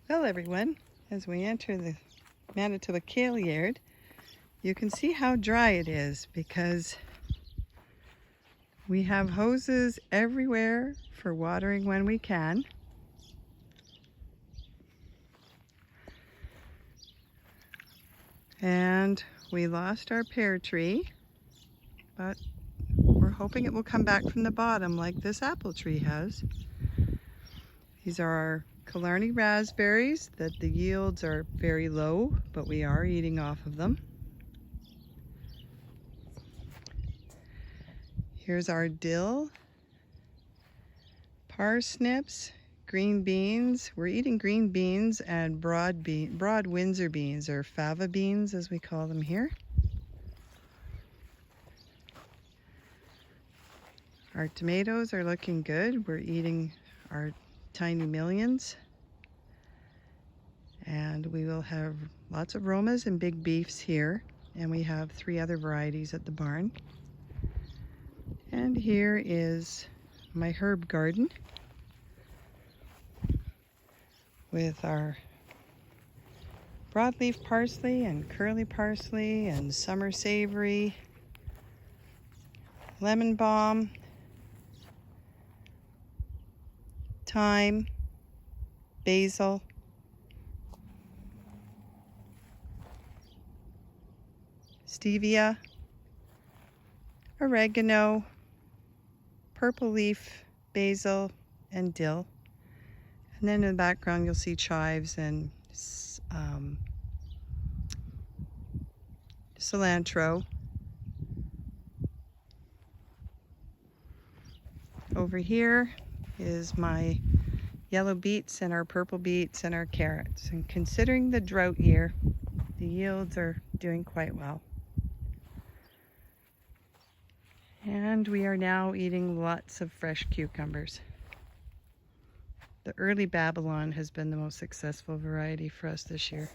Well, everyone, as we enter the Manitoba Kailyaird, you can see how dry it is because we have hoses everywhere for watering when we can. And we lost our pear tree, but we're hoping it will come back from the bottom like this apple tree has. These are our Kailyaird raspberries that the yields are very low, but we are eating off of them. Here's our dill, parsnips, green beans. We're eating green beans and broad Windsor beans, or fava beans as we call them here. Our tomatoes are looking good. We're eating our tiny millions. And we will have lots of Romas and big beefs here. And we have 3 other varieties at the barn. And here is my herb garden with our broadleaf parsley and curly parsley and summer savory, lemon balm, thyme, basil, stevia, oregano, purple leaf, basil, and dill. And then in the background you'll see chives and cilantro. Over here is my yellow beets and our purple beets and our carrots. And considering the drought year, the yields are doing quite well. And we are now eating lots of fresh cucumbers. The early Babylon has been the most successful variety for us this year.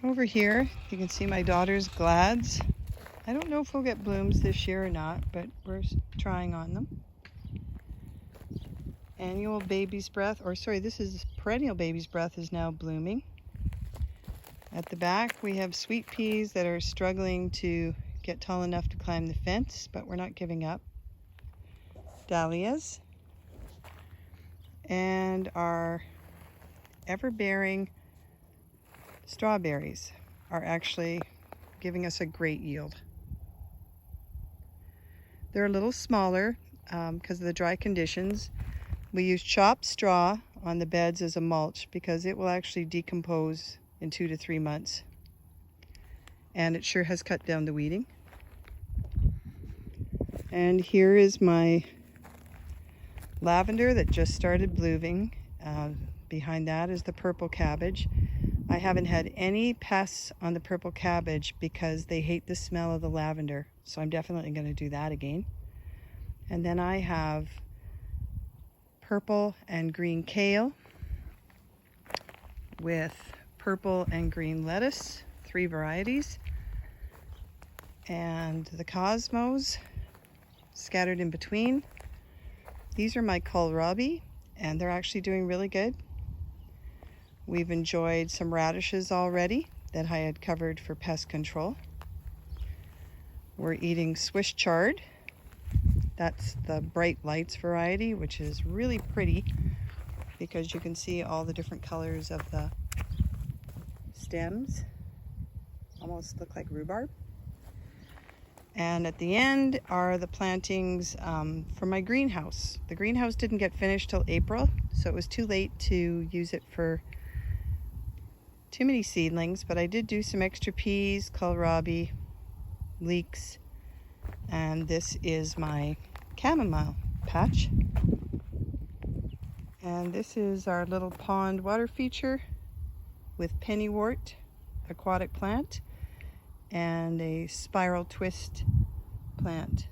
Over here, you can see my daughter's glads. I don't know if we'll get blooms this year or not, but we're trying on them. Annual baby's breath, or sorry, this is perennial baby's breath, is now blooming. At the back, we have sweet peas that are struggling to get tall enough to climb the fence, but we're not giving up. Dahlias. And our ever-bearing strawberries are actually giving us a great yield. They're a little smaller because of the dry conditions. We use chopped straw on the beds as a mulch because it will actually decompose in 2 to 3 months. And it sure has cut down the weeding. And here is my lavender that just started blooming. Behind that is the purple cabbage. I haven't had any pests on the purple cabbage because they hate the smell of the lavender. So I'm definitely going to do that again. And then I have purple and green kale with purple and green lettuce, 3 varieties. And the cosmos scattered in between. These are my kohlrabi, and they're actually doing really good. We've enjoyed some radishes already that I had covered for pest control. We're eating Swiss chard. That's the bright lights variety, which is really pretty because you can see all the different colors of the stems. Almost look like rhubarb. And at the end are the plantings for my greenhouse. The greenhouse didn't get finished till April, so it was too late to use it for too many seedlings, but I did do some extra peas, kohlrabi, leeks, and this is my chamomile patch. And this is our little pond water feature with pennywort, aquatic plant, and a spiral twist plant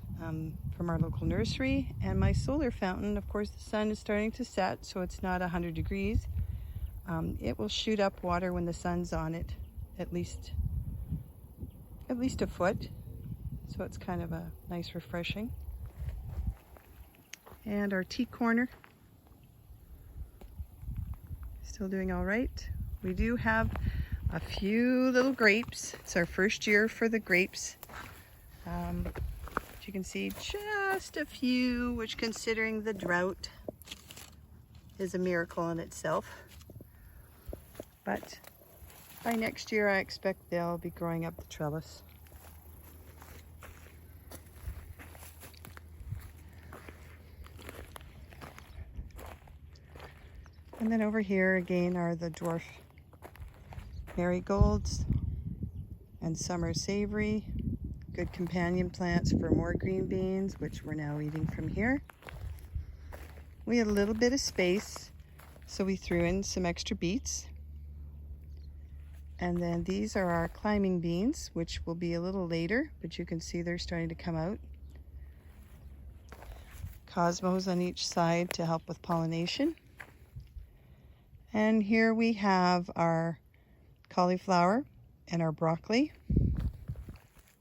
from our local nursery. And my solar fountain, of course, the sun is starting to set, so it's not 100 degrees. It will shoot up water when the sun's on it, at least a foot. So it's kind of a nice refreshing. And our tea corner, still doing all right. We do have a few little grapes. It's our first year for the grapes. As you can see, just a few, which considering the drought is a miracle in itself. But by next year, I expect they'll be growing up the trellis. And then over here again are the dwarf marigolds and summer savory. Good companion plants for more green beans, which we're now eating from here. We had a little bit of space, so we threw in some extra beets. And then these are our climbing beans, which will be a little later, but you can see they're starting to come out. Cosmos on each side to help with pollination. And here we have our cauliflower and our broccoli,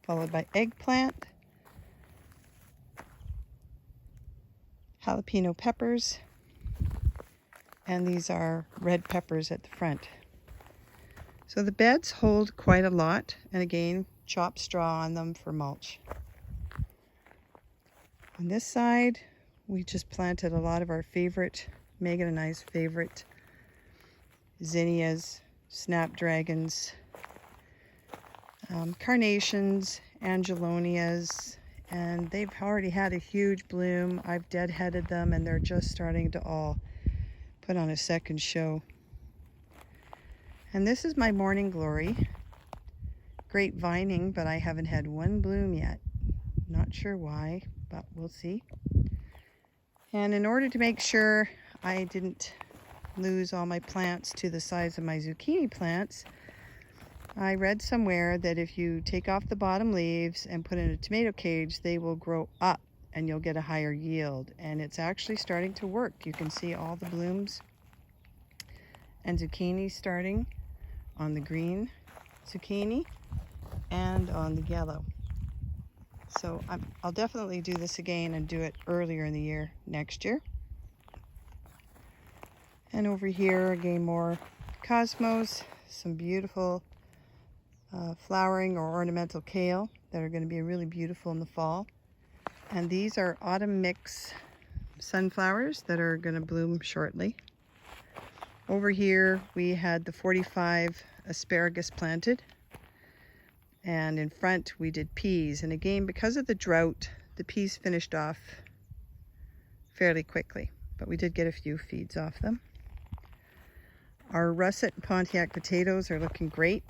followed by eggplant, jalapeno peppers, and these are red peppers at the front. So the beds hold quite a lot, and again, chop straw on them for mulch. On this side, we just planted a lot of our favorite, Megan and I's favorite, zinnias, snapdragons, carnations, angelonias, and they've already had a huge bloom. I've deadheaded them and they're just starting to all put on a second show. And this is my morning glory. Great vining, but I haven't had one bloom yet. Not sure why, but we'll see. And in order to make sure I didn't lose all my plants to the size of my zucchini plants, I read somewhere that if you take off the bottom leaves and put in a tomato cage, they will grow up and you'll get a higher yield. And it's actually starting to work. You can see all the blooms and zucchini starting on the green zucchini and on the yellow. So I'll definitely do this again and do it earlier in the year next year. And over here again, more cosmos, some beautiful flowering or ornamental kale that are going to be really beautiful in the fall. And these are autumn mix sunflowers that are going to bloom shortly. Over here we had the 45 asparagus planted, and in front we did peas. And again, because of the drought, the peas finished off fairly quickly, but we did get a few feeds off them. Our russet and Pontiac potatoes are looking great.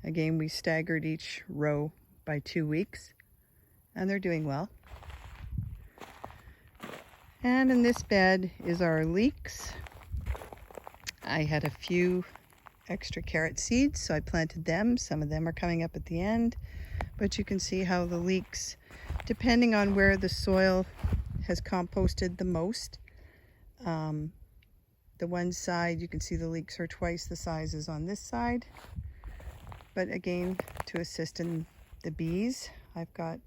Again, we staggered each row by 2 weeks, and they're doing well. And in this bed is our leeks. I had a few extra carrot seeds, so I planted them. Some of them are coming up at the end, but you can see how the leeks, depending on where the soil has composted the most, the one side you can see the leeks are twice the size as on this side. But again, to assist in the bees, I've got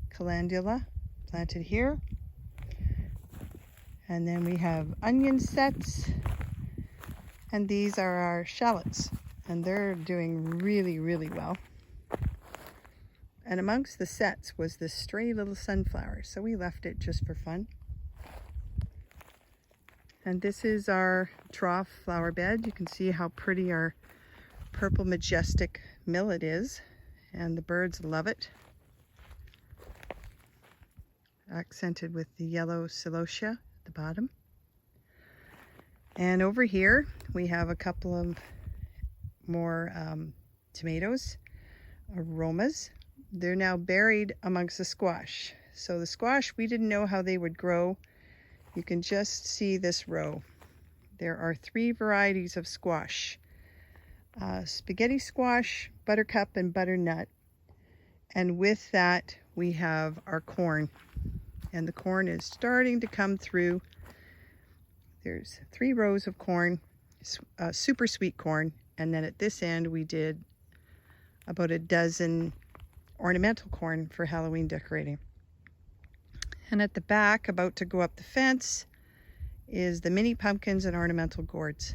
calendula planted here. And then we have onion sets. And these are our shallots. And they're doing really, really well. And amongst the sets was this stray little sunflower. So we left it just for fun. And this is our trough flower bed. You can see how pretty our purple majestic millet is, and the birds love it. Accented with the yellow celosia at the bottom. And over here we have a couple of more tomatoes, aromas. They're now buried amongst the squash. So the squash, we didn't know how they would grow. You can just see this row. There are 3 varieties of squash. Spaghetti squash, buttercup, and butternut. And with that, we have our corn. And the corn is starting to come through. There's 3 rows of corn, super sweet corn. And then at this end, we did about a dozen ornamental corn for Halloween decorating. And at the back, about to go up the fence, is the mini pumpkins and ornamental gourds.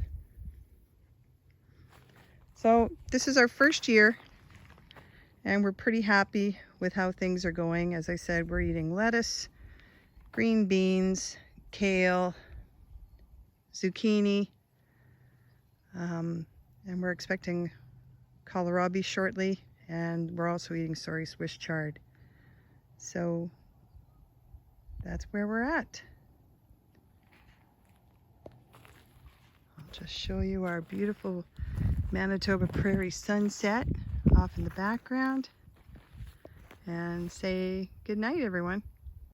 So this is our first year, and we're pretty happy with how things are going. As I said, we're eating lettuce, green beans, kale, zucchini, and we're expecting kohlrabi shortly, and we're also eating sorry Swiss chard. So that's where we're at. I'll just show you our beautiful Manitoba prairie sunset off in the background and say good night, everyone.